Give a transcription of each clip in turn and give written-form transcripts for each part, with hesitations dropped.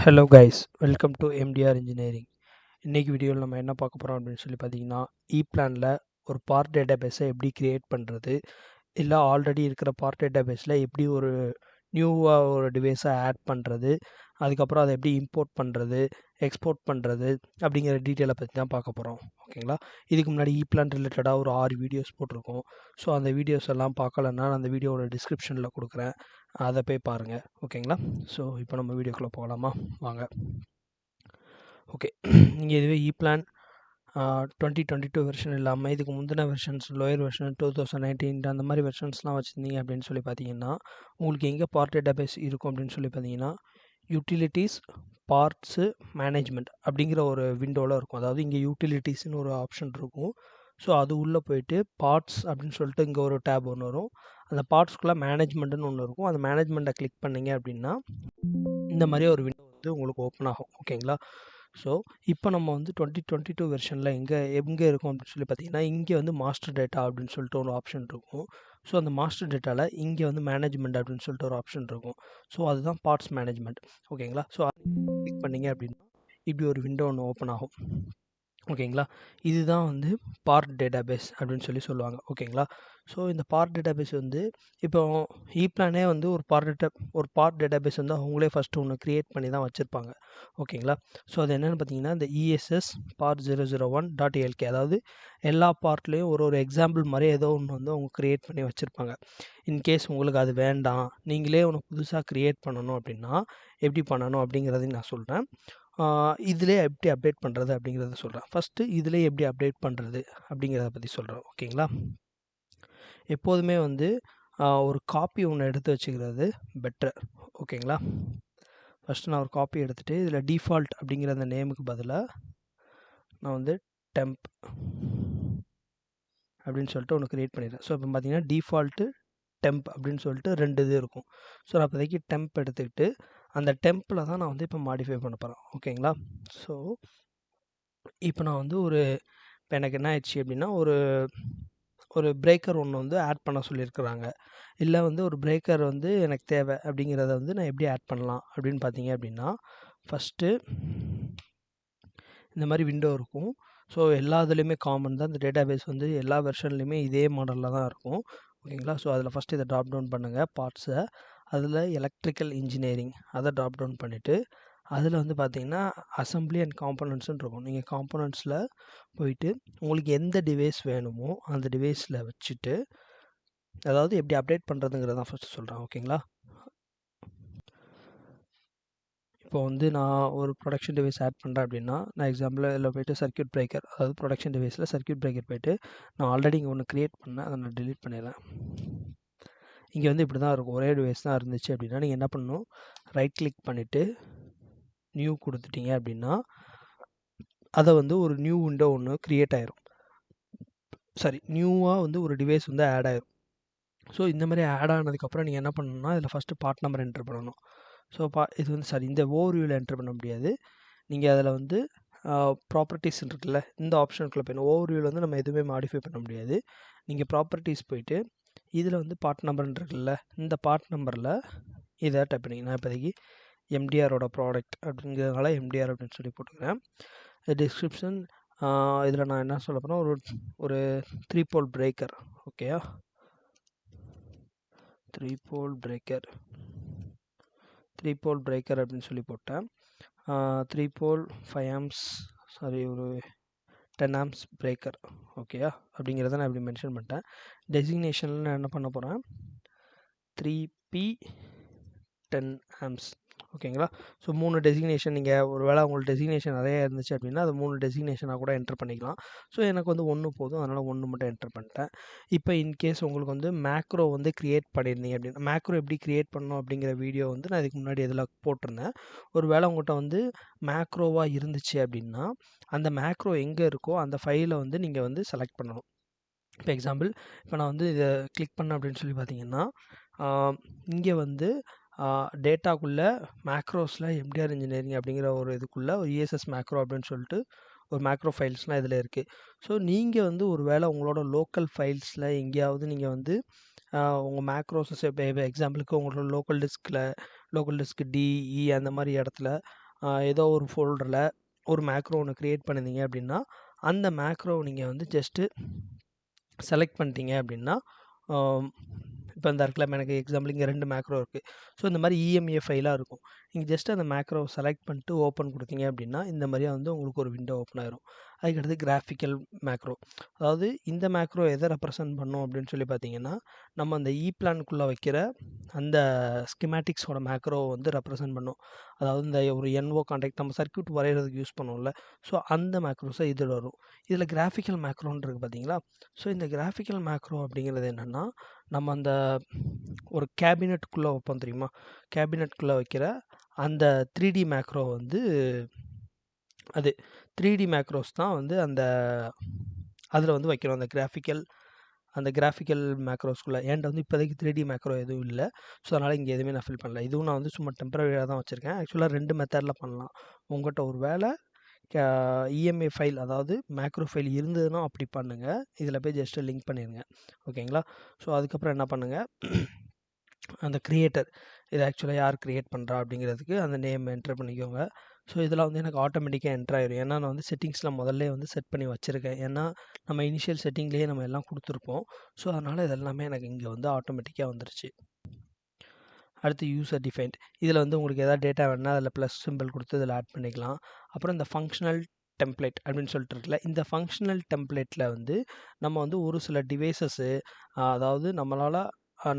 Hello guys, welcome to MTR engineering. இன்றைக்கி வீடியோவில் நம்ம என்ன பார்க்க போகிறோம் அப்படின்னு சொல்லி பார்த்தீங்கன்னா, பிளானில் ஒரு பார்ட் டேட்டாபேஸை எப்படி க்ரியேட் பண்ணுறது, இல்லை ஆல்ரெடி இருக்கிற பார்ட் டேட்டாபேஸில் எப்படி ஒரு நியூவாக ஒரு டிவைஸை ஆட் பண்ணுறது, அதுக்கப்புறம் அதை எப்படி இம்போர்ட் பண்ணுறது, எக்ஸ்போர்ட் பண்ணுறது அப்படிங்கிற டீட்டெயிலை பற்றி தான் பார்க்க போகிறோம். ஓகேங்களா? இதுக்கு முன்னாடி பிளான் ரிலேட்டடாக ஒரு 6 வீடியோஸ் போட்டிருக்கோம். ஸோ அந்த வீடியோஸ் எல்லாம் பார்க்கலன்னா நான் அந்த வீடியோவோட டிஸ்கிரிப்ஷனில் கொடுக்குறேன், அதை போய் பாருங்கள். ஓகேங்களா? ஸோ இப்போ நம்ம வீடியோக்குள்ளே போகலாமா? வாங்க. ஓகே, நீங்கள் இதுவே பிளான் 2022 வெர்ஷன் இல்லாமல் இதுக்கு முந்தின வெர்ஷன்ஸ், லோயர் வெர்ஷன் 2019 அந்த மாதிரி வெர்ஷன்ஸ்லாம் வச்சுருந்தீங்க அப்படின்னு சொல்லி பார்த்தீங்கன்னா, உங்களுக்கு எங்கே பார்ட் டேட்டாபேஸ் இருக்கும் அப்படின்னு சொல்லி பார்த்தீங்கன்னா, யூட்டிலிட்டிஸ், பார்ட்ஸு, மேனேஜ்மெண்ட் அப்படிங்கிற ஒரு விண்டோவில் இருக்கும். அதாவது இங்கே யூட்டிலிட்டிஸ்னு ஒரு ஆப்ஷன் இருக்கும். ஸோ அது உள்ளே போயிட்டு பார்ட்ஸ் அப்படின்னு சொல்லிட்டு இங்கே ஒரு டேப் ஒன்று வரும். அந்த பார்ட்ஸ்க்குள்ளே மேனேஜ்மெண்ட்டுன்னு ஒன்று இருக்கும். அந்த மேனேஜ்மெண்ட்டை கிளிக் பண்ணிங்க அப்படின்னா இந்த மாதிரி ஒரு விண்டோ வந்து உங்களுக்கு ஓப்பன் ஆகும். ஓகேங்களா? ஸோ இப்போ நம்ம வந்து 2022 வெர்ஷனில் எங்கே இருக்கும் அப்படின்னு சொல்லி பார்த்தீங்கன்னா, இங்கே வந்து மாஸ்டர் டேட்டா அப்படின்னு சொல்லிட்டு ஒரு ஆப்ஷன் இருக்கும். ஸோ அந்த மாஸ்டர் டேட்டாவில் இங்கே வந்து மேனேஜ்மெண்ட் அப்படின்னு சொல்லிட்டு ஒரு ஆப்ஷன் இருக்கும். ஸோ அதுதான் பார்ட்ஸ் மேனேஜ்மெண்ட். ஓகேங்களா? ஸோ கிளிக் பண்ணிங்க அப்படின்னா இப்படி ஒரு விண்டோ ஒன்று ஓப்பன் ஆகும். ஓகேங்களா? இதுதான் வந்து பார்ட் டேட்டாபேஸ் அப்படின்னு சொல்லி சொல்லுவாங்க. ஓகேங்களா? ஸோ இந்த பார்ட் டேட்டாபேஸ் வந்து இப்போ பிளானே வந்து ஒரு பார்ட் டேட்டாபேஸ் வந்து அவங்களே ஃபஸ்ட்டு ஒன்று க்ரியேட் பண்ணி தான் வச்சுருப்பாங்க. ஓகேங்களா? ஸோ அது என்னென்னு பார்த்தீங்கன்னா, இந்த ESS part 001.lk, அதாவது எல்லா பார்ட்லேயும் ஒரு எக்ஸாம்பிள் மாதிரி ஏதோ ஒன்று வந்து அவங்க க்ரியேட் பண்ணி வச்சுருப்பாங்க. இன்கேஸ் உங்களுக்கு அது வேண்டாம், நீங்களே ஒன்று புதுசாக க்ரியேட் பண்ணணும் அப்படின்னா எப்படி பண்ணணும் அப்படிங்கிறதையும் நான் சொல்கிறேன். இதிலே எப்படி அப்டேட் பண்ணுறது அப்படிங்கிறத சொல்கிறேன். ஃபஸ்ட்டு இதிலே எப்படி அப்டேட் பண்ணுறது அப்படிங்கிறத பற்றி சொல்கிறேன். ஓகேங்களா? எப்போதுமே வந்து ஒரு காப்பி ஒன்று எடுத்து வச்சுக்கிறது பெட்டர். ஓகேங்களா? ஃபஸ்ட்டு நான் ஒரு காப்பி எடுத்துகிட்டு இதில் டிஃபால்ட் அப்படிங்கிற அந்த நேமுக்கு பதிலாக நான் வந்து டெம்ப் அப்படின்னு சொல்லிட்டு ஒன்று க்ரியேட் பண்ணிடுறேன். ஸோ இப்போ பார்த்தீங்கன்னா டிஃபால்ட்டு, டெம்ப் அப்படின்னு சொல்லிட்டு 2 இது இருக்கும். ஸோ நான் இப்போதைக்கு டெம்ப் எடுத்துக்கிட்டு அந்த டெம்பில் தான் நான் வந்து இப்போ மாடிஃபை பண்ண போகிறேன். ஓகேங்களா? ஸோ இப்போ நான் வந்து இப்போ எனக்கு என்ன ஆயிடுச்சு அப்படின்னா, ஒரு பிரேக்கர் ஒன்று வந்து ஆட் பண்ண சொல்லியிருக்கிறாங்க. இல்லை வந்து ஒரு பிரேக்கர் வந்து எனக்கு தேவை அப்படிங்கிறத வந்து நான் எப்படி ஆட் பண்ணலாம் அப்படின்னு பார்த்தீங்க அப்படின்னா, ஃபஸ்ட்டு இந்த மாதிரி விண்டோ இருக்கும். ஸோ எல்லா இதுலேயுமே காமன் தான். இந்த டேட்டாபேஸ் வந்து எல்லா வெர்ஷன்லேயுமே இதே மாடலில் தான் இருக்கும். ஓகேங்களா? ஸோ அதில் ஃபஸ்ட்டு இதை ட்ராப் டவுன் பண்ணுங்கள் பார்ட்ஸை. அதில் எலக்ட்ரிக்கல் இன்ஜினியரிங் அதை ட்ராப் டவுன் பண்ணிவிட்டு அதில் வந்து பார்த்தீங்கன்னா அசம்பிளி அண்ட் காம்போனன்ட்ஸ்னு இருக்கும். நீங்கள் காம்போனன்ட்ஸில் போயிட்டு உங்களுக்கு எந்த டிவைஸ் வேணுமோ அந்த டிவைஸில் வச்சுட்டு, அதாவது எப்படி அப்டேட் பண்ணுறதுங்கிறத தான் ஃபஸ்ட்டு சொல்கிறேன். ஓகேங்களா? இப்போ வந்து நான் ஒரு ப்ரொடக்ஷன் டிவைஸ் ஆட் பண்ணுறேன் அப்படின்னா, நான் எக்ஸாம்பிள் இதில் போய்ட்டு சர்க்யூட் பிரேக்கர், அதாவது ப்ரொடக்ஷன் டிவைஸில் சர்க்யூட் பிரேக்கர் போய்ட்டு நான் ஆல்ரெடி இங்கே ஒன்று க்ரியேட் பண்ணேன், அதை நான் டெலீட் பண்ணிடுறேன். இங்கே வந்து இப்படி தான் இருக்கும். ஒரே டிவைஸ் தான் இருந்துச்சு அப்படின்னா நீங்கள் என்ன பண்ணணும், ரைட் கிளிக் பண்ணிவிட்டு நியூ கொடுத்துட்டீங்க அப்படின்னா அதை வந்து ஒரு நியூ விண்டோ ஒன்று க்ரியேட் ஆயிரும். நியூவாக வந்து ஒரு டிவைஸ் வந்து ஆட் ஆயிரும். ஸோ இந்த மாதிரி ஆட் ஆனதுக்கப்புறம் நீங்கள் என்ன பண்ணணும்னா, இதில் ஃபஸ்ட்டு பார்ட் நம்பர் என்ட்ரு பண்ணணும். ஸோ இது வந்து இந்த ஓவர்வியூவில் என்ட்ரு பண்ண முடியாது. நீங்கள் அதில் வந்து ப்ராப்பர்ட்டிஸ் இருக்குல்ல, இந்த ஆப்ஷனுக்குள்ளே போயிடும். ஓவர்வியூவில் வந்து நம்ம எதுவுமே மாடிஃபை பண்ண முடியாது. நீங்கள் ப்ராப்பர்ட்டிஸ் போயிட்டு இதில் வந்து பார்ட் நம்பர்னு இருக்குல்ல, இந்த பார்ட் நம்பரில் இதை டைப் பண்ணிங்க. நான் இப்போதைக்கு எம்டிஆரோட ப்ராடக்ட் அப்படிங்கிறதுனால எம்டிஆர் அப்படின்னு சொல்லி போட்டுக்கிறேன். டிஸ்கிரிப்ஷன் இதில் நான் என்ன சொல்ல போனால் ஒரு 3 போல் பிரேக்கர். ஓகேயா? 3 போல் பிரேக்கர் அப்படின்னு சொல்லி போட்டேன். 3 போல் 5 ஆம்ஸ், ஒரு 10 ஆம்ஸ் பிரேக்கர். ஓகேயா? அப்படிங்கிறத நான் இப்படி மென்ஷன் பண்ணிட்டேன். டெசிக்னேஷனில் நான் என்ன பண்ண போகிறேன், 3P 10 ஆம்ஸ். ஓகேங்களா? ஸோ 3 டெசிக்னேஷன், நீங்கள் ஒரு வேளை உங்களுக்கு டெசிக்னேஷன் நிறையா இருந்துச்சு அப்படின்னா அது 3 டெசிக்னேஷனாக கூட என்ட்ரு பண்ணிக்கலாம். ஸோ எனக்கு வந்து 1 போதும், அதனால் 1 மட்டும் என்ட்ரு பண்ணிட்டேன். இப்போ இன்கேஸ் உங்களுக்கு வந்து மேக்ரோ வந்து க்ரியேட் பண்ணியிருந்தீங்க அப்படின்னா, மேக்ரோ எப்படி க்ரியேட் பண்ணணும் அப்படிங்கிற வீடியோ வந்து நான் இதுக்கு முன்னாடி இதில் போட்டிருந்தேன். ஒரு வேளை உங்கள்கிட்ட வந்து மேக்ரோவாக இருந்துச்சு அப்படின்னா அந்த மேக்ரோ எங்கே இருக்கோ அந்த ஃபைலை வந்து நீங்கள் வந்து செலக்ட் பண்ணணும். இப்போ எக்ஸாம்பிள் இப்போ நான் வந்து இதை கிளிக் பண்ணேன் அப்படின்னு சொல்லி பார்த்தீங்கன்னா, இங்கே வந்து டேட்டாக்குள்ளே மேக்ரோஸில் எம்டிஆர் இன்ஜினியரிங் அப்படிங்கிற ஒரு இதுக்குள்ளே ஒரு ESS மேக்ரோ அப்படின்னு சொல்லிட்டு ஒரு மேக்ரோ ஃபைல்ஸ்லாம் இதில் இருக்குது. ஸோ நீங்கள் வந்து ஒரு வேளை உங்களோட லோக்கல் ஃபைல்ஸில் எங்கேயாவது நீங்கள் வந்து உங்கள் மேக்ரோஸஸ் இப்போ எக்ஸாம்பிளுக்கு உங்களோட லோக்கல் டிஸ்க் டிஇ அந்த மாதிரி இடத்துல ஏதோ ஒரு ஃபோல்டரில் ஒரு மேக்ரோ ஒன்று க்ரியேட் பண்ணியிருந்தீங்க அப்படின்னா அந்த மேக்ரோ நீங்கள் வந்து ஜஸ்ட்டு செலக்ட் பண்ணிட்டீங்க அப்படின்னா இப்போ இந்த இடத்துல எனக்கு எக்ஸாம்பிள் இங்கே 2 மேக்ரோ இருக்குது. ஸோ இந்த மாதிரி இஎம்ஏ ஃபைலாக இருக்கும். நீங்கள் ஜஸ்ட் அந்த மேக்ரோவை செலக்ட் பண்ணிட்டு ஓப்பன் கொடுத்தீங்க அப்படின்னா இந்த மாதிரியா வந்து உங்களுக்கு ஒரு விண்டோ ஓப்பன் ஆயிரும். அதுக்கடுத்து கிராஃபிக்கல் மேக்ரோ, அதாவது இந்த மேக்ரோ எதை ரெப்ரசன்ட் பண்ணும் அப்படின்னு சொல்லி பார்த்தீங்கன்னா நம்ம அந்த இ பிளானுக்குள்ளே வைக்கிற அந்த ஸ்கிமேட்டிக்ஸோட மேக்ரோவை வந்து ரெப்ரசன்ட் பண்ணும். அதாவது இந்த ஒரு என்ஓ கான்டாக்ட் நம்ம சர்க்யூட் வரைகிறதுக்கு யூஸ் பண்ணுவோம்ல, ஸோ அந்த மேக்ரோஸை இதில் வரும். இதில் கிராஃபிக்கல் மேக்ரோன்னு இருக்குது பார்த்தீங்களா. ஸோ இந்த கிராஃபிக்கல் மேக்ரோ அப்படிங்கிறது என்னென்னா நம்ம அந்த ஒரு கேபினெட்டுக்குள்ளே வைப்போம் தெரியுமா, கேபினெட்டுக்குள்ளே வைக்கிற அந்த 3D மேக்ரோ வந்து அது 3D மேக்ரோஸ் தான் வந்து அந்த அதில் வந்து வைக்கிறோம் அந்த கிராஃபிக்கல் மேக்ரோஸ்குள்ளே. என்கிட்ட வந்து இப்போதைக்கு 3D மேக்ரோ எதுவும் இல்லை, ஸோ அதனால் இங்கே எதுவுமே நான் ஃபில் பண்ணல. இதுவும் நான் வந்து சும்மா டெம்பரரியாக தான் வச்சுருக்கேன். ஆக்சுவலாக 2 மெத்தடில் பண்ணலாம். உங்கள்கிட்ட ஒரு வேலை இஎம்ஏ ஃபைல் அதாவது மேக்ரோ ஃபைல் இருந்ததுன்னா அப்படி பண்ணுங்கள். இதில் போய் ஜஸ்ட்டு லிங்க் பண்ணிடுங்க. ஓகேங்களா. ஸோ அதுக்கப்புறம் என்ன பண்ணுங்கள், அந்த க்ரியேட்டர் இதை ஆக்சுவலாக யார் க்ரியேட் பண்ணுறா அப்படிங்கிறதுக்கு அந்த நேம் என்ட்ரு பண்ணிக்கோங்க. ஸோ இதெல்லாம் வந்து எனக்கு ஆட்டோமேட்டிக்காக என்ட்ரு ஆயிடும். ஏன்னா நான் வந்து செட்டிங்ஸில் முதல்ல வந்து செட் பண்ணி வச்சுருக்கேன். ஏன்னா நம்ம இனிஷியல் செட்டிங்லேயே நம்ம எல்லாம் கொடுத்துருப்போம். ஸோ அதனால் இதெல்லாமே எனக்கு இங்கே வந்து ஆட்டோமேட்டிக்காக வந்துருச்சு. அடுத்து யூசர் டிஃபைன்ட், இதில் வந்து உங்களுக்கு எதாவது டேட்டா வேணுன்னா அதில் ப்ளஸ் சிம்பிள் கொடுத்து இதில் ஆட் பண்ணிக்கலாம். அப்புறம் இந்த ஃபங்க்ஷனல் டெம்ப்ளேட் அப்படின்னு சொல்லிட்டு இருக்குல்ல, இந்த ஃபங்க்ஷனல் டெம்ப்ளேட்டில் வந்து நம்ம வந்து ஒரு சில டிவைசஸ்ஸு, அதாவது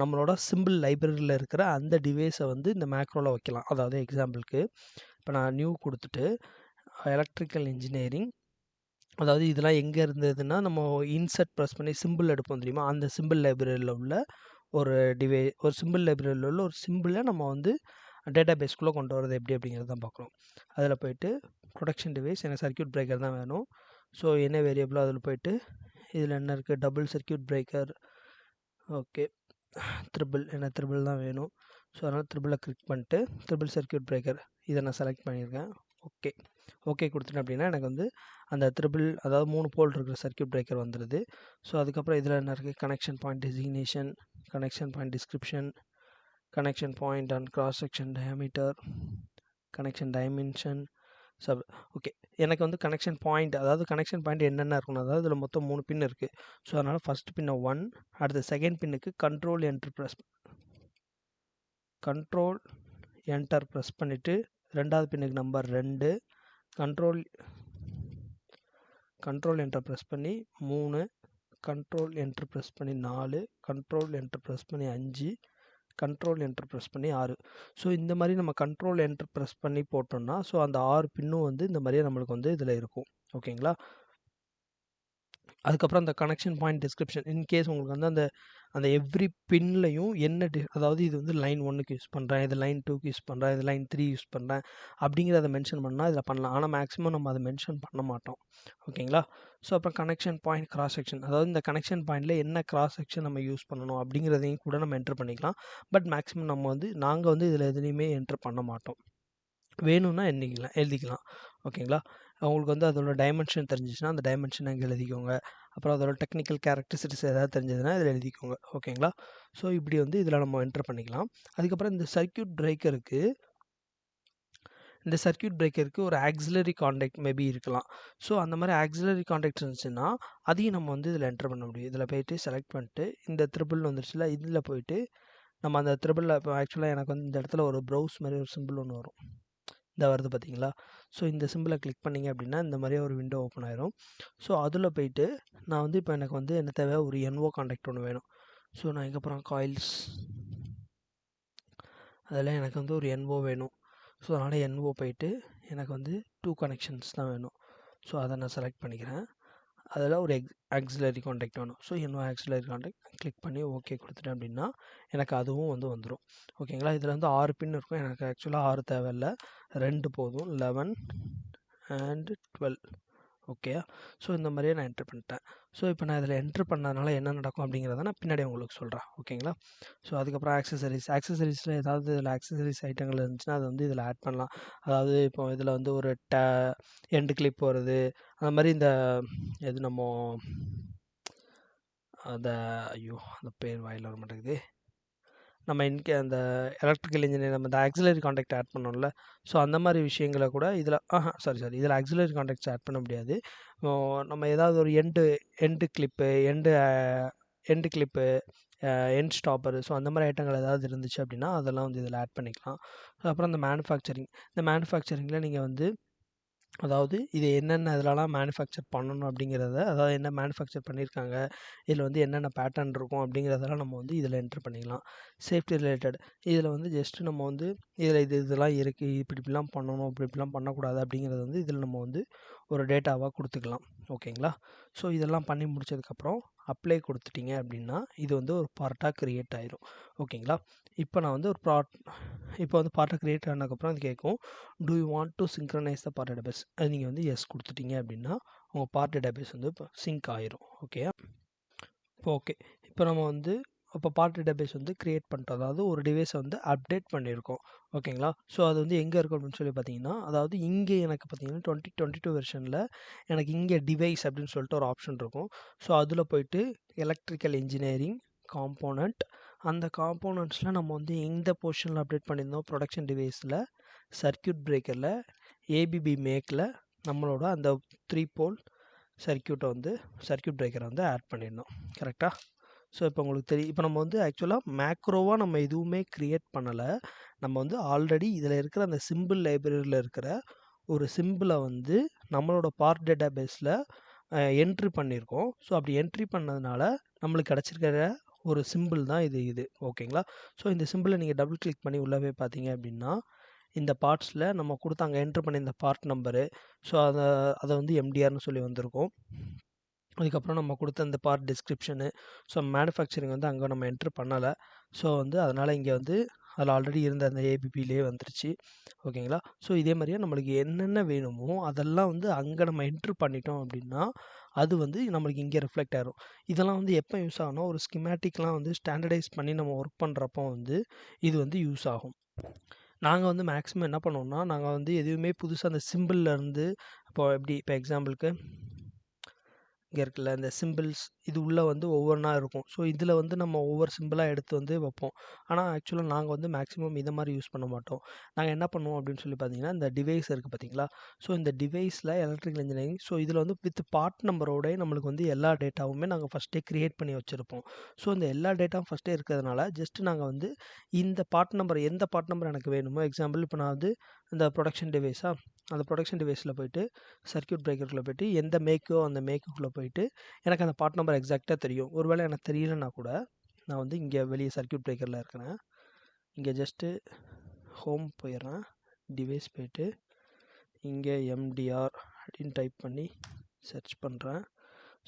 நம்மளோட சிம்பிள் லைப்ரரியில் இருக்கிற அந்த டிவைஸை வந்து இந்த மேக்ரோவில் வைக்கலாம். அதாவது எக்ஸாம்பிளுக்கு இப்போ நான் நியூ கொடுத்துட்டு எலக்ட்ரிக்கல் இன்ஜினியரிங், அதாவது இதெல்லாம் எங்கே இருந்ததுன்னா நம்ம இன்சர்ட் ப்ரெஸ் பண்ணி சிம்பிள் எடுப்போம் தெரியுமா, அந்த சிம்பிள் லைப்ரரியில் உள்ள ஒரு சிம்பிள் லைப்ரரியில் உள்ள ஒரு சிம்பிளை நம்ம வந்து டேட்டா பேஸ்க்குள்ளே கொண்டு வரது எப்படி அப்படிங்கிறது தான் பார்க்குறோம். அதில் போய்ட்டு ப்ரொடக்ஷன் டிவைஸ், எனக்கு சர்க்யூட் பிரேக்கர் தான் வேணும். ஸோ என்ன வேரியபிளோ அதில் போய்ட்டு இதில் என்ன இருக்குது, double circuit breaker, okay triple, என்ன ட்ரிபிள் தான் வேணும். ஸோ அதனால் ட்ரிபிளை கிளிக் பண்ணிட்டு ட்ரிபிள் சர்க்யூட் பிரேக்கர் இதை நான் செலக்ட் பண்ணியிருக்கேன். ஓகே கொடுத்துட்டேன் அப்படின்னா எனக்கு வந்து அந்த ட்ரிபிள், அதாவது 3 போல் இருக்கிற சர்க்யூட் பிரேக்கர் வந்துடுது. ஸோ அதுக்கப்புறம் இதில் என்ன இருக்குது, connection point designation, connection point description, connection point and cross section diameter, connection dimension sub. Okay, எனக்கு வந்து கனெக்ஷன் பாயிண்ட், அதாவது கனெக்ஷன் பாயிண்ட் என்னென்ன இருக்கணும், அதாவது இதில் மொத்தம் 3 பின் இருக்குது. ஸோ அதனால் ஃபஸ்ட் பின்னை 1, அடுத்த செகண்ட் பின்னுக்கு கண்ட்ரோல் என்டர் ப்ரெஸ் பண்ணிவிட்டு ரெண்டாவது பின்னுக்கு நம்பர் 2, கண்ட்ரோல் என்டர் ப்ரெஸ் பண்ணி 3, கண்ட்ரோல் என்டர் ப்ரெஸ் பண்ணி 4, கண்ட்ரோல் என்டர் ப்ரெஸ் பண்ணி 5, கண்ட்ரோல் என்டர் ப்ரெஸ் பண்ணி 6. ஸோ இந்த மாதிரி நம்ம கண்ட்ரோல் என்டர் ப்ரெஸ் பண்ணி போட்டோம்னா ஸோ அந்த 6 பின்னும் வந்து இந்த மாதிரியே நம்மளுக்கு வந்து இதில் இருக்கும். ஓகேங்களா. அதுக்கப்புறம் அந்த கனெக்ஷன் பாயிண்ட் டிஸ்கிரிப்ஷன், இன்கேஸ் உங்களுக்கு வந்து அந்த எவ்ரி பின்லையும் என்ன அதாவது இது வந்து லைன் 1க்கு யூஸ் பண்ணுறேன், இது லைன் 2க்கு யூஸ் பண்ணுறேன், இது லைன் 3 யூஸ் பண்ணுறேன் அப்படிங்கிறத மென்ஷன் பண்ணால் இதில் பண்ணலாம். ஆனால் மேக்ஸிமம் நம்ம அதை மென்ஷன் பண்ண மாட்டோம். ஓகேங்களா. ஸோ அப்புறம் கனெக்ஷன் பாயிண்ட் கிராஸ் செக்ஷன், அதாவது இந்த கனெக்ஷன் பாயிண்டில் என்ன கிராஸ் செக்ஷன் நம்ம யூஸ் பண்ணணும் அப்படிங்கிறதையும் கூட நம்ம என்ட்ரு பண்ணிக்கலாம். பட் மேக்ஸிமம் நாங்கள் வந்து இதில் எதுலேயுமே என்ட்ரு பண்ண மாட்டோம். வேணும்னா எழுதிக்கலாம். ஓகேங்களா. உங்களுக்கு வந்து அதோட டைமென்ஷன் தெரிஞ்சிச்சுன்னா அந்த டைமென்ஷன் அங்கே எழுதிக்கோங்க. அப்புறம் அதோட டெக்னிக்கல் கேரக்டரிஸ்டிக்ஸ் ஏதாவது தெரிஞ்சதுன்னா இதில் எழுதிக்கோங்க. ஓகேங்களா. ஸோ இப்படி வந்து இதில் நம்ம என்ட்ரு பண்ணிக்கலாம். அதுக்கப்புறம் இந்த சர்க்யூட் பிரேக்கருக்கு ஒரு ஆக்சிலரி கான்டாக்ட் மேபி இருக்கலாம். ஸோ அந்த மாதிரி ஆக்சிலரி கான்டாக்ட் இருந்துச்சுன்னா அதையும் நம்ம வந்து இதில் என்ட்ரு பண்ண முடியும். இதில் போய்ட்டு செலக்ட் பண்ணிட்டு இந்த த்ரிபிள் வந்துருச்சுல, இதில் போய்ட்டு நம்ம அந்த த்ரிபிளில் இப்போ ஆக்சுவலாக எனக்கு வந்து இந்த இடத்துல ஒரு ப்ரௌஸ் மாதிரி ஒரு சிம்பிள் ஒன்று வரும், இந்த வருது பார்த்தீங்களா. ஸோ இந்த சிம்பிளை கிளிக் பண்ணிங்க அப்படின்னா இந்த மாதிரியே ஒரு விண்டோ ஓப்பன் ஆயிரும். ஸோ அதில் போய்ட்டு நான் வந்து இப்போ எனக்கு வந்து என்ன தேவை, ஒரு என்ஓ கான்டாக்ட் ஒன்று வேணும். ஸோ நான் இங்கே அப்புறம் காயில்ஸ், அதில் எனக்கு வந்து ஒரு என்ஓ வேணும். ஸோ அதனால் என்ஓ போய்ட்டு எனக்கு வந்து 2 கனெக்ஷன்ஸ் தான் வேணும். ஸோ அதை நான் செலக்ட் பண்ணிக்கிறேன். அதில் ஒரு ஆக்சிலரி கான்டாக்ட் வேணும். So no auxiliary contact click பண்ணி ஓகே கொடுத்துட்டேன் அப்படின்னா எனக்கு அதுவும் வந்து வந்துடும். ஓகேங்களா. இதில் வந்து 6 பின் இருக்கும். எனக்கு ஆக்சுவலாக 6 தேவையில்லை, 2 போதும், 11 அண்ட் 12. ஓகே. ஸோ இந்த மாதிரியே நான் என்ட்ரு பண்ணிட்டேன். ஸோ இப்போ நான் இதில் என்ட்ரு பண்ணதுனால என்ன நடக்கும் அப்படிங்கிறத நான் பின்னாடி உங்களுக்கு சொல்கிறேன். ஓகேங்களா. ஸோ அதுக்கப்புறம் ஆக்சசரிஸில் ஏதாவது இதில் ஆக்சசரிஸ் ஐட்டங்கள் இருந்துச்சுன்னா அதை வந்து இதில் ஆட் பண்ணலாம். அதாவது இப்போ இதில் வந்து ஒரு எண்டு கிளிப் வருது, அந்த மாதிரி இந்த எது நம்ம அந்த பேர் வாயில் வர மாட்டேங்குது, நம்ம அந்த எலக்ட்ரிக்கல் இன்ஜினியர் நம்ம இந்த ஆக்சிலரி கான்டாக்ட் ஆட் பண்ணோம்ல, ஸோ அந்த மாதிரி விஷயங்களை கூட இதில் சாரி இதில் ஆக்சிலரி கான்டாக்ட்ஸ் ஆட் பண்ண முடியாது. நம்ம ஏதாவது ஒரு end clip end stopper, so அந்த மாதிரி ஐட்டங்கள் ஏதாவது இருந்துச்சு அப்படின்னா அதெல்லாம் வந்து இதில் ஆட் பண்ணிக்கலாம். அப்புறம் இந்த மேனுஃபேக்சரிங்கில் நீங்கள் வந்து அதாவது இது என்னென்ன இதிலலாம் மேனுஃபேக்சர் பண்ணணும் அப்படிங்கிறத, அதாவது என்ன மேனுஃபேக்சர் பண்ணியிருக்காங்க, இதில் வந்து என்னென்ன பேட்டர்ன் இருக்கும் அப்படிங்கிறதெல்லாம் நம்ம வந்து இதில் என்ட்ரு பண்ணிக்கலாம். சேஃப்டி ரிலேட்டட் இதில் வந்து ஜஸ்ட்டு நம்ம வந்து இதில் இதெல்லாம் இருக்குது, இப்படிலாம் பண்ணணும், இப்படிலாம் பண்ணக்கூடாது அப்படிங்கிறது வந்து இதில் நம்ம வந்து ஒரு டேட்டாவாக கொடுத்துக்கலாம். ஓகேங்களா? ஸோ இதெல்லாம் பண்ணி முடிச்சதுக்கப்புறம் அப்ளை கொடுத்துட்டீங்க அப்படின்னா இது வந்து ஒரு பார்ட்டாக க்ரியேட் ஆயிரும். ஓகேங்களா? இப்போ நான் வந்து இப்போ வந்து பார்ட்டாக க்ரியேட் ஆனதுக்கப்புறம் அது கேட்கும், do you want to synchronize the part database. அது நீங்கள் வந்து எஸ் கொடுத்துட்டீங்க அப்படின்னா உங்கள் பார்ட் டேட்டாபேஸ் வந்து இப்போ சிங்க் ஆயிரும். ஓகே, இப்போ நம்ம வந்து பார்ட் டேட்டாபேஸ் வந்து க்ரியேட் பண்ணிட்டோம், அதாவது ஒரு டிவைஸை வந்து அப்டேட் பண்ணியிருக்கோம். ஓகேங்களா? ஸோ அது வந்து எங்கே இருக்கும் அப்படின்னு சொல்லி பார்த்தீங்கன்னா, அதாவது இங்கே எனக்கு பார்த்தீங்கன்னா 2022 வெர்ஷனில் எனக்கு இங்கே டிவைஸ் அப்படின்னு சொல்லிட்டு ஒரு ஆப்ஷன் இருக்கும். ஸோ அதில் போயிட்டு எலக்ட்ரிக்கல் இன்ஜினியரிங் காம்போனண்ட், அந்த காம்போனண்ட்ஸில் நம்ம வந்து எந்த போர்ஷனில் அப்டேட் பண்ணியிருந்தோம், ப்ரொடக்ஷன் டிவைஸில் சர்க்யூட் பிரேக்கரில் ஏபிபி மேக்கில் நம்மளோட அந்த 3 போல் சர்க்யூட் பிரேக்கரை வந்து ஆட் பண்ணிடணும். கரெக்டாக? ஸோ இப்போ உங்களுக்கு தெரியும், இப்போ நம்ம வந்து ஆக்சுவலாக மேக்ரோவாக நம்ம எதுவுமே க்ரியேட் பண்ணலை. நம்ம வந்து ஆல்ரெடி இதில் இருக்கிற அந்த சிம்பிள் லைப்ரரியில் இருக்கிற ஒரு சிம்பிளை வந்து நம்மளோட பார்ட் டேட்டா பேஸில் என்ட்ரி பண்ணியிருக்கோம். ஸோ அப்படி என்ட்ரி பண்ணதுனால நம்மளுக்கு கிடச்சிருக்கிற ஒரு சிம்பிள் தான் இது. ஓகேங்களா? ஸோ இந்த சிம்பிளை நீங்கள் டபுள் கிளிக் பண்ணி உள்ளவே பார்த்தீங்க அப்படின்னா இந்த பார்ட்ஸில் நம்ம கொடுத்து அங்கே என்ட்ரு பண்ணி இந்த பார்ட் நம்பரு, ஸோ அதை வந்து எம்டிஆர்னு சொல்லி வந்திருக்கும். அதுக்கப்புறம் நம்ம கொடுத்த அந்த பார்ட் டிஸ்கிரிப்ஷனு, ஸோ மேனுஃபேக்சரிங் வந்து அங்கே நம்ம என்ட்ரு பண்ணலை. ஸோ வந்து அதனால் இங்கே வந்து அதில் ஆல்ரெடி இருந்த அந்த ஏபிபிலே வந்துருச்சு. ஓகேங்களா? ஸோ இதே மாதிரியே நம்மளுக்கு என்னென்ன வேணுமோ அதெல்லாம் வந்து அங்கே நம்ம என்ட்ரு பண்ணிட்டோம் அப்படின்னா அது வந்து நம்மளுக்கு இங்கே ரிஃப்ளெக்ட் ஆகிரும். இதெல்லாம் வந்து எப்போ யூஸ் ஆகும்னா, ஒரு ஸ்கிமேட்டிக்லாம் வந்து ஸ்டாண்டர்டைஸ் பண்ணி நம்ம ஒர்க் பண்ணுறப்போ வந்து இது வந்து யூஸ் ஆகும். நாங்கள் வந்து மேக்ஸிமம் என்ன பண்ணுவோம்னா, நாங்கள் வந்து எதுவுமே புதுசாக அந்த சிம்பிள்லேருந்து இப்போ எக்ஸாம்பிளுக்கு இங்கே இருக்குல்ல இந்த சிம்பிள்ஸ், இது உள்ளே வந்து ஒவ்வொன்றா இருக்கும். ஸோ இதில் வந்து நம்ம ஒவ்வொரு சிம்பிளாக எடுத்து வந்து வைப்போம். ஆனால் ஆக்சுவலாக நாங்கள் வந்து மேக்ஸிமம் இதை மாதிரி யூஸ் பண்ண மாட்டோம். நாங்கள் என்ன பண்ணுவோம் அப்படின்னு சொல்லி பார்த்தீங்கன்னா, இந்த டிவைஸ் இருக்குது பார்த்தீங்களா? ஸோ இந்த டிவைஸில் எலக்ட்ரிக்கல் இன்ஜினியரிங், ஸோ இதில் வந்து வித் பார்ட் நம்பரோட நம்மளுக்கு வந்து எல்லா டேட்டாவுமே நாங்கள் ஃபஸ்ட்டே க்ரியேட் பண்ணி வச்சுருப்போம். ஸோ இந்த எல்லா டேட்டாவும் ஃபஸ்ட்டே இருக்கிறதுனால ஜஸ்ட்டு நாங்கள் வந்து இந்த பார்ட் நம்பர், எந்த பார்ட் நம்பர் எனக்கு வேணுமோ, எக்ஸாம்பிள் இப்போ நான் வந்து இந்த ப்ரொடக்ஷன் அந்த ப்ரொடக்ஷன் டிவைஸில் போய்ட்டு சர்க்யூட் பிரேக்கருக்குள்ளே போய்ட்டு எந்த மேக்கோ அந்த மேக்குள்ளே போய்ட்டு எனக்கு அந்த பார்ட் நம்பர் எக்ஸாக்டாக தெரியும். ஒருவேளை எனக்கு தெரியலன்னா கூட நான் வந்து இங்கே வெளியே சர்க்யூட் பிரேக்கரில் இருக்கிறேன், இங்கே ஜஸ்ட்டு ஹோம் போயிடுறேன், டிவைஸ் போய்ட்டு இங்கே எம்டிஆர் அப்படின்னு டைப் பண்ணி சர்ச் பண்ணுறேன்.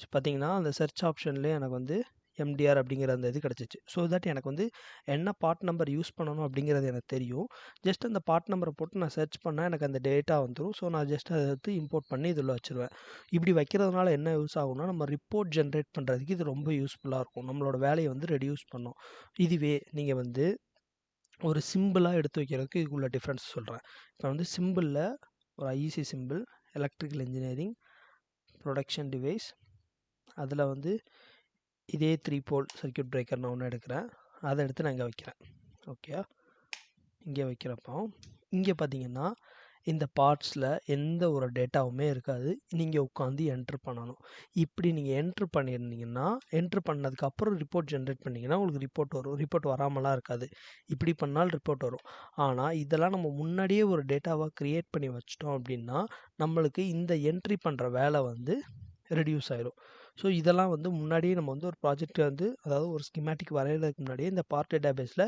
ஸோ பார்த்தீங்கன்னா அந்த சர்ச் ஆப்ஷன்லேயே எனக்கு வந்து எம்டிஆர் அப்படிங்கிற அந்த இது கிடச்சிச்சு. ஸோ தட் எனக்கு வந்து என்ன பார்ட் நம்பர் யூஸ் பண்ணணும் அப்படிங்கிறது எனக்கு தெரியும். ஜஸ்ட் அந்த பார்ட் நம்பரை போட்டு நான் சர்ச் பண்ணால் எனக்கு அந்த டேட்டா வந்துடும். ஸோ நான் ஜஸ்ட் அதை எடுத்து இம்போர்ட் பண்ணி இதில் வச்சுருவேன். இப்படி வைக்கிறதுனால என்ன யூஸ் ஆகும்னா, நம்ம ரிப்போர்ட் ஜென்ரேட் பண்ணுறதுக்கு இது ரொம்ப யூஸ்ஃபுல்லாக இருக்கும். நம்மளோட வேலையை வந்து ரெடியூஸ் பண்ணும். இதுவே நீங்கள் வந்து ஒரு சிம்பிளாக எடுத்து வைக்கிறதுக்கு இதுக்குள்ள டிஃப்ரென்ஸ் சொல்கிறேன். இப்போ வந்து சிம்பிளில் ஒரு IEC simple, electrical engineering production device, அதில் வந்து இதே 3 போல் சர்க்யூட் பிரேக்கர் நான் ஒன்று எடுக்கிறேன், அதை எடுத்து நான் இங்கே வைக்கிறேன். ஓகே, இங்கே வைக்கிறப்போ இங்கே பார்த்தீங்கன்னா இந்த பார்ட்ஸில் எந்த ஒரு டேட்டாவுமே இருக்காது. நீங்கள் உட்காந்து என்ட்ரு பண்ணணும். இப்படி நீங்கள் என்ட்ரு பண்ணியிருந்தீங்கன்னா, என்ட்ரு பண்ணதுக்கப்புறம் ரிப்போர்ட் ஜென்ரேட் பண்ணிங்கன்னா உங்களுக்கு ரிப்போர்ட் வரும். ரிப்போர்ட் வராமலாம் இருக்காது. இப்படி பண்ணால் ரிப்போர்ட் வரும். ஆனால் இதெல்லாம் நம்ம முன்னாடியே ஒரு டேட்டாவாக க்ரியேட் பண்ணி வச்சிட்டோம் அப்படின்னா நம்மளுக்கு இந்த என்ட்ரி பண்ணுற வேலை வந்து ரெடியூஸ் ஆயிரும். ஸோ இதெல்லாம் வந்து முன்னாடியே நம்ம வந்து ஒரு ப்ராஜெக்ட் வந்து, அதாவது ஒரு ஸ்கிமேட்டிக் வரைகிறதுக்கு முன்னாடியே இந்த பார்ட் டேட்டா பேஸில்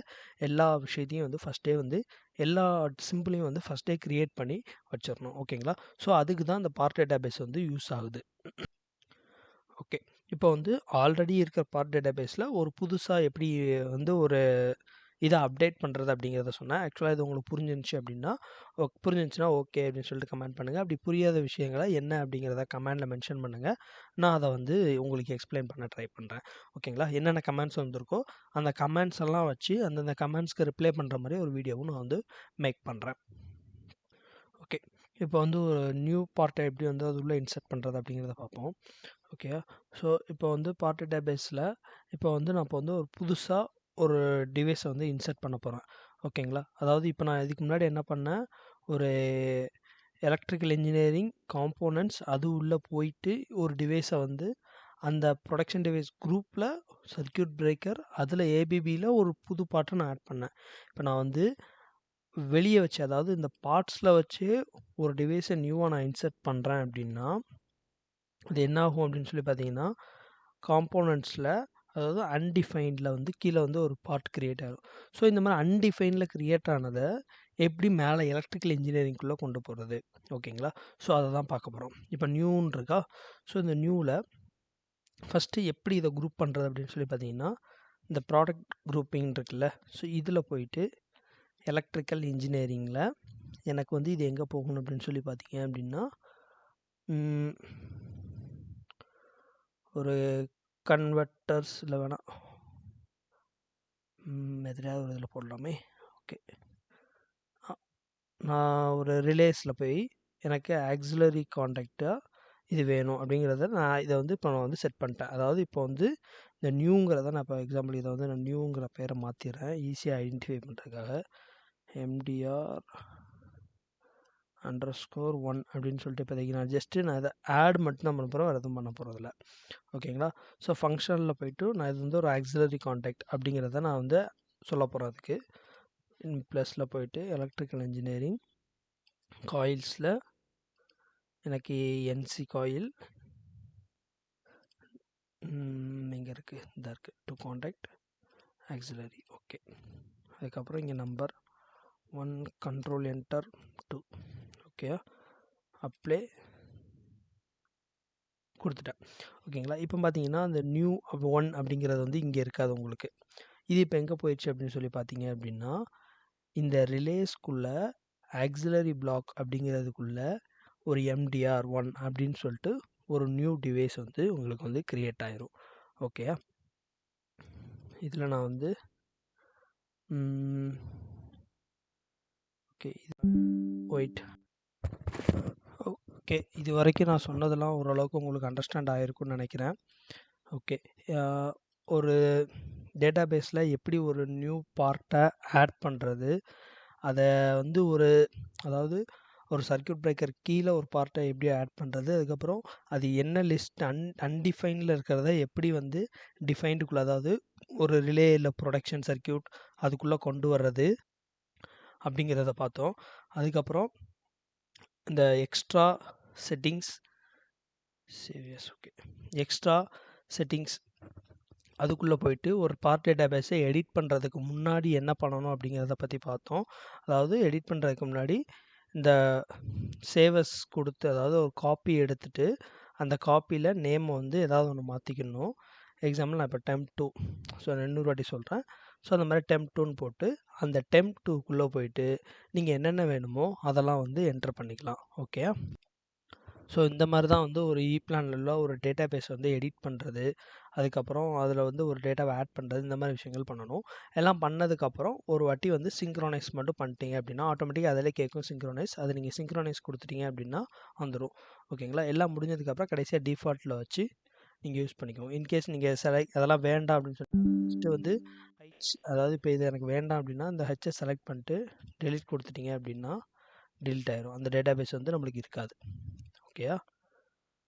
எல்லா விஷயத்தையும் வந்து ஃபஸ்ட்டே வந்து எல்லா சிம்பிளையும் வந்து ஃபஸ்ட்டே க்ரியேட் பண்ணி வச்சிடணும். ஓகேங்களா? ஸோ அதுக்கு தான் இந்த பார்ட் டேட்டா பேஸ் வந்து யூஸ் ஆகுது. ஓகே, இப்போ வந்து ஆல்ரெடி இருக்கிற பார்ட் டேட்டா பேஸில் ஒரு புதுசாக எப்படி வந்து ஒரு இதை அப்டேட் பண்ணுறது அப்படிங்கிறத சொன்னேன். ஆக்சுவலாக இது உங்களுக்கு புரிஞ்சிருந்துச்சுன்னா ஓகே அப்படின்னு சொல்லிட்டு கமெண்ட் பண்ணுங்கள். அப்படி புரியாத விஷயங்களை என்ன அப்படிங்கிறத கமெண்டில் மென்ஷன் பண்ணுங்கள். நான் அதை வந்து உங்களுக்கு எக்ஸ்பிளைன் பண்ண ட்ரை பண்ணுறேன். ஓகேங்களா? என்னென்ன கமெண்ட்ஸ் வந்திருக்கோ அந்த கமெண்ட்ஸ் எல்லாம் வச்சு அந்தந்த கமெண்ட்ஸ்க்கு ரிப்ளை பண்ணுற மாதிரி ஒரு வீடியோவும் நான் வந்து மேக் பண்ணுறேன். ஓகே, இப்போ வந்து ஒரு நியூ பார்ட்டை எப்படி வந்து அது உள்ளே இன்சர்ட் பண்ணுறது அப்படிங்கிறத பார்ப்போம். ஓகே, ஸோ இப்போ வந்து பார்ட் டேட்டா பேஸில் இப்போ வந்து நான் ஒரு புதுசாக ஒரு டிவைஸை வந்து இன்சர்ட் பண்ண போகிறேன். ஓகேங்களா? அதாவது இப்போ நான் இதுக்கு முன்னாடி என்ன பண்ணேன், ஒரு எலக்ட்ரிக்கல் இன்ஜினியரிங் காம்போனன்ட்ஸ் அது உள்ளே போயிட்டு ஒரு டிவைஸை வந்து அந்த ப்ரொடக்ஷன் டிவைஸ் குரூப்பில் சர்க்யூட் பிரேக்கர் அதில் ஏபிபியில் ஒரு புது பார்ட்டை நான் ஆட் பண்ணேன். இப்போ நான் வந்து வெளியே வச்சு, அதாவது இந்த பார்ட்ஸில் வச்சு ஒரு டிவைஸை நியூவாக நான் இன்சர்ட் பண்ணுறேன் அப்படின்னா அது என்ன ஆகும் அப்படின்னு சொல்லி பார்த்தீங்கன்னா, காம்போனன்ட்ஸில் அதாவது அன்டிஃபைன்டில் வந்து கீழே வந்து ஒரு பார்ட் கிரியேட் ஆகும். ஸோ இந்த மாதிரி அன்டிஃபைனில் கிரியேட் ஆனதை எப்படி மேலே எலக்ட்ரிக்கல் இன்ஜினியரிங்குள்ளே கொண்டு போகிறது, ஓகேங்களா? ஸோ அதை தான் பார்க்க போகிறோம். இப்போ நியூன்னு இருக்கா, ஸோ இந்த நியூவில் ஃபஸ்ட்டு எப்படி இதை குரூப் பண்ணுறது அப்படின்னு சொல்லி பார்த்தீங்கன்னா, இந்த ப்ராடக்ட் குரூப்பிங் இருக்குல்ல, ஸோ இதில் போயிட்டு எலக்ட்ரிக்கல் இன்ஜினியரிங்கில் எனக்கு வந்து இது எங்கே போகணும் அப்படின்னு சொல்லி பார்த்தீங்க அப்படின்னா, ஒரு கன்வெர்ட்டர்ஸ் இல்லை வேணாம் எதிராக ஒரு இதில் போடலாமே. ஓகே, நான் ஒரு ரிலேஸில் போய் எனக்கு ஆக்சிலரி காண்டாக்டாக இது வேணும் அப்படிங்கிறத நான் இதை வந்து இப்போ நான் வந்து செட் பண்ணிட்டேன். அதாவது இப்போ வந்து இந்த நியூங்கிறத நான் இப்போ எக்ஸாம்பிள் இதை வந்து நான் நியூங்கிற பேரை மாற்றிடுறேன் ஈஸியாக ஐடென்டிஃபை பண்ணுறதுக்காக. MDR _1 அப்படின்னு சொல்லிட்டு இப்போதைக்கு நான் ஜஸ்ட்டு நான் இதை ஆட் மட்டும் தான் பண்ண போகிறேன், வேறு எதுவும் பண்ண போகிறதில்ல. ஓகேங்களா? ஸோ ஃபங்க்ஷனில் போய்ட்டு நான் இது வந்து ஒரு ஆக்சிலரி காண்டாக்ட் அப்படிங்கிறத நான் வந்து சொல்ல போகிறேன். அதுக்கு ப்ளஸில் போய்ட்டு எலக்ட்ரிக்கல் இன்ஜினியரிங் காயில்ஸில் எனக்கு NC காயில் இங்கே இருக்குது, இந்த இருக்குது டு காண்டாக்ட் ஆக்சிலரி. ஓகே, அதுக்கப்புறம் இங்கே number 1 control enter 2. Okay, apply கொடுத்துட்டேன். ஓகேங்களா? இப்போ பார்த்தீங்கன்னா அந்த நியூ 1 அப்படிங்கிறது வந்து இங்கே இருக்காது உங்களுக்கு. இது இப்போ எங்கே போயிடுச்சு அப்படின்னு சொல்லி பார்த்தீங்க அப்படின்னா, இந்த ரிலேஸ்க்குள்ளே ஆக்சிலரி பிளாக் அப்படிங்கிறதுக்குள்ளே ஒரு MDR1 அப்படின்னு சொல்லிட்டு ஒரு நியூ டிவைஸ் வந்து உங்களுக்கு வந்து க்ரியேட் ஆயிரும். ஓகே, இதில் நான் வந்து ஓகே வெயிட். ஓகே, இது வரைக்கும் நான் சொன்னதெல்லாம் ஓரளவுக்கு உங்களுக்கு அண்டர்ஸ்டாண்ட் ஆகிருக்குன்னு நினைக்கிறேன். ஓகே, ஒரு டேட்டா பேஸில் எப்படி ஒரு நியூ பார்ட்டை ஆட் பண்ணுறது, அதை வந்து அதாவது ஒரு சர்க்யூட் பிரேக்கர் கீழே ஒரு பார்ட்டை எப்படி ஆட் பண்ணுறது, அதுக்கப்புறம் அது என்ன லிஸ்ட் அன்டிஃபைனில் இருக்கிறத எப்படி வந்து டிஃபைன்டுக்குள்ளே, அதாவது ஒரு ரிலே இல்லை ப்ரொடக்ஷன் சர்க்யூட் அதுக்குள்ளே கொண்டு வர்றது அப்படிங்கிறத பார்த்தோம். அதுக்கப்புறம் இந்த எக்ஸ்ட்ரா செட்டிங்ஸ் அதுக்குள்ளே போயிட்டு ஒரு பார்ட் டேட்டா பேஸை எடிட் பண்ணுறதுக்கு முன்னாடி என்ன பண்ணணும் அப்படிங்கிறத பற்றி பார்த்தோம். அதாவது எடிட் பண்ணுறதுக்கு முன்னாடி இந்த சேவஸ் கொடுத்து, அதாவது ஒரு காப்பி எடுத்துகிட்டு அந்த காப்பியில் நேமை வந்து ஏதாவது ஒன்று மாற்றிக்கணும். எக்ஸாம்பிள் நான் இப்போ temp2, ஸோ நான் 200 வாட்டி சொல்கிறேன். ஸோ அந்த மாதிரி temp2ன்னு போட்டு அந்த temp2க்குள்ளே போயிட்டு நீங்கள் என்னென்ன வேணுமோ அதெல்லாம் வந்து என்டர் பண்ணிக்கலாம். ஓகே, ஸோ இந்த மாதிரி தான் வந்து ஒரு பிளானில் ஒரு டேட்டா பேஸ் வந்து எடிட் பண்ணுறது, அதுக்கப்புறம் அதில் வந்து ஒரு டேட்டாவை ஆட் பண்ணுறது, இந்த மாதிரி விஷயங்கள் பண்ணணும். எல்லாம் பண்ணதுக்கப்புறம் ஒரு வாட்டி வந்து சிங்க்ரோனைஸ் மட்டும் பண்ணிட்டீங்க அப்படின்னா ஆட்டோமேட்டிக்காக அதிலே கேட்கும் சிங்க்ரோனைஸ். அது நீங்கள் சிங்க்ரோனைஸ் கொடுத்துட்டீங்க அப்படின்னா வந்துடும். ஓகேங்களா? எல்லாம் முடிஞ்சதுக்கப்புறம் கடைசியாக டிஃபால்ட்டில் வச்சு நீங்கள் யூஸ் பண்ணிக்கோங்க. இன்கேஸ் நீங்கள் அதெல்லாம் வேண்டாம் அப்படின்னு சொல்லி ஃபஸ்ட்டு வந்து அதாவது இப்போ இது எனக்கு வேண்டாம் அப்படின்னா இந்த ஹெச்சை செலக்ட் பண்ணிட்டு டெலிட் கொடுத்துட்டீங்க அப்படின்னா டெலிட் ஆயிரும். அந்த டேட்டா பேஸ் வந்து நம்மளுக்கு இருக்காது. ஓகேயா?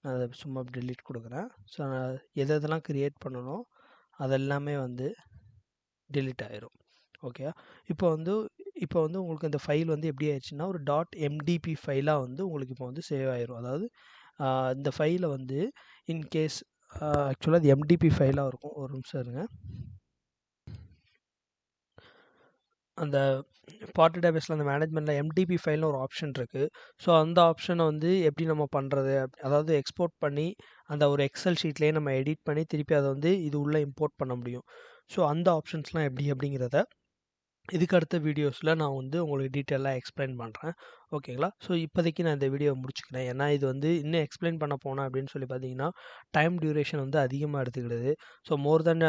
நான் அதை சும்மா டெலிட் கொடுக்குறேன். ஸோ நான் எதெல்லாம் க்ரியேட் பண்ணணும் அதெல்லாமே வந்து டெலிட் ஆயிரும். ஓகேயா? இப்போ வந்து உங்களுக்கு இந்த ஃபைல் வந்து எப்படி ஆயிடுச்சுன்னா ஒரு .mdp ஃபைலாக வந்து உங்களுக்கு இப்போ வந்து சேவ் ஆயிரும். அதாவது இந்த ஃபைலை வந்து இன்கேஸ் ஆக்சுவலாக அது MDP ஃபைலாக இருக்கும். ஒரு நிமிஷம் இருங்க. அந்த பார்ட் டேட்டா பேஸில் அந்த மேனேஜ்மெண்ட்டில் MDP ஃபைல்னு ஒரு ஆப்ஷன் இருக்குது. ஸோ அந்த ஆப்ஷனை வந்து எப்படி நம்ம பண்ணுறது, அதாவது எக்ஸ்போர்ட் பண்ணி அந்த ஒரு எக்ஸல் ஷீட்லேயே நம்ம எடிட் பண்ணி திருப்பி அதை வந்து இது உள்ளே இம்போர்ட் பண்ண முடியும். ஸோ அந்த ஆப்ஷன்ஸ்லாம் எப்படி அப்படிங்கிறத இதுக்கு அடுத்த வீடியோஸில் நான் வந்து உங்களுக்கு டீட்டெயிலாக எக்ஸ்பிளைன் பண்ணுறேன். ஓகேங்களா? ஸோ இப்போதைக்கு நான் இந்த வீடியோவை முடிச்சுக்கிறேன். ஏன்னா இது வந்து இன்னும் எக்ஸ்பிளைன் பண்ண போனேன் அப்படின்னு சொல்லி பார்த்தீங்கன்னா டைம் டியூரேஷன் வந்து அதிகமாக எடுத்துக்கிடுது. ஸோ மோர் தென்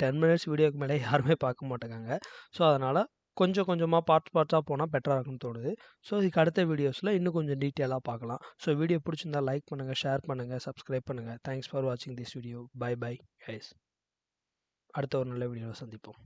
10 மினிட்ஸ் வீடியோக்கு மேலே யாருமே பார்க்க மாட்டேங்காங்க. ஸோ அதனால் கொஞ்சம் கொஞ்சமாக பார்ட்ஸாக போனால் பெட்டராக இருக்குன்னு தோணுது. ஸோ இதுக்கு அடுத்த வீடியோஸில் இன்னும் கொஞ்சம் டீட்டெயிலாக பார்க்கலாம். ஸோ வீடியோ பிடிச்சிருந்தா லைக் பண்ணுங்கள், ஷேர் பண்ணுங்கள், சப்ஸ்கிரைப் பண்ணுங்கள். தேங்க்ஸ் ஃபார் வாட்சிங் திஸ் வீடியோ. Bye guys. அடுத்த ஒரு நல்ல வீடியோவில் சந்திப்போம்.